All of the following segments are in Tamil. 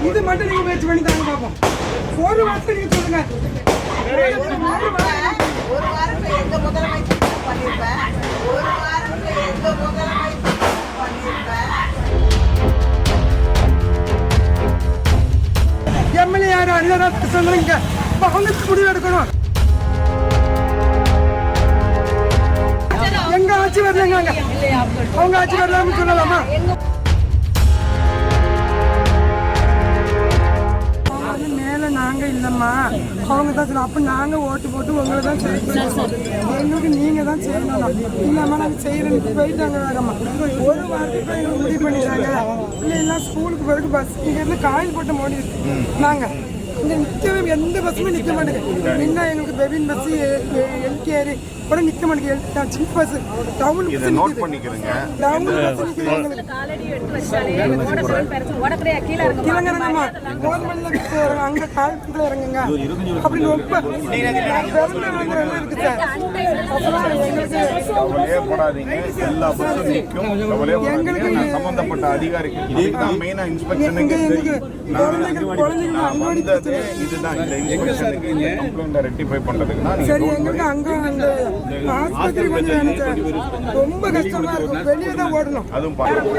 இது மட்டும் நீங்க முயற்சி பண்ணி தாங்க பாப்போம். ஒரு வாரத்தை நீங்க சொல்லுங்க. ஒரு வாரத்துல எங்க முதலமைச்சர் பண்ணிருப்பேன். ஒரு வாரத்துல எங்க முதலமைச்சர் பண்ணிருப்பேன். எம்எல்ஏ யாரு அண்ணா சொல்லுங்க. அவங்களுக்கு முடிவு எடுக்கணும். எங்க ஆட்சி வரலங்க, அவங்க ஆட்சி வரலாம்னு சொல்லலாமா? மேல நாங்க இல்லம்மா, அவங்க தான் சொல்லணும். அப்ப நாங்க ஓட்டு போட்டு உங்களை தான் செய்யணும். எங்களுக்கு நீங்க தான் செய்யணும். இல்லம்மா நாங்க செய்யறதுக்கு போயிட்டாங்க வேறம்மா. ஒரு வாரத்துக்கு எங்களுக்கு முடிவு பண்ணிட்டாங்க. இல்லைன்னா ஸ்கூலுக்கு பிறகு பஸ் இங்க இருந்து காயில் போட்டு மோடி நாங்க இங்க நிற்கவே எந்த பஸ்ஸுமே நிற்க மாட்டேங்குது. இன்னும் எங்களுக்கு பெபின் பஸ் எல்கேரி கூட நிற்க மாட்டேங்குது. சின்ன பஸ் டவுன் நோட் பண்ணிக்கிறேங்க. டவுன் பஸ் கீழங்கிறங்கம்மா கோதுமல்ல அங்க காலத்துல இறங்குங்க அப்படின்னு ரொம்ப இருக்கு சார். கவலையே படாதீங்க, எல்லா பஸ்ஸும் நிற்கும். எங்களுக்கு சம்பந்தப்பட்ட அதிகாரிகள் இதுதான் மெயினா இன்ஸ்பெக்ஷனுக்கு இதுதான் இந்த இன்ஸ்பெக்ஷனுக்கு இந்த கம்ப்ளைண்ட்டை ரெக்டிஃபை பண்றதுக்குன்னா சரி. எங்களுக்கு அங்க அந்த ஆஸ்பத்திரி வந்து ரொம்ப கஷ்டமா இருக்கும். வெளியே தான் ஓடணும். அதுவும் பாருங்க.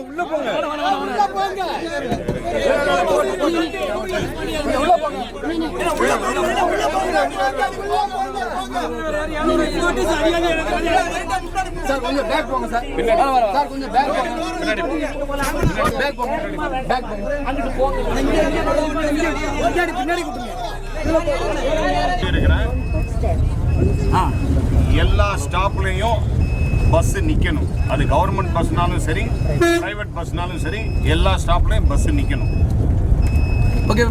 உள்ள போங்க. சார் கொஞ்சம் பேக் போங்க சார். சார் கொஞ்சம் பேக் போங்க. பின்னாடி பேக் போங்க. பேக் போங்க. அங்கிட்டு போங்க. பின்னாடி எல்லா ஸ்டாப்லயும் பஸ் நிக்கணும். அது கவர்மெண்ட் பஸ்னாலும் சரி, பிரைவேட் பஸ்னாலும் சரி, எல்லா ஸ்டாப்லயும் பஸ் நிக்கணும். ஓகே.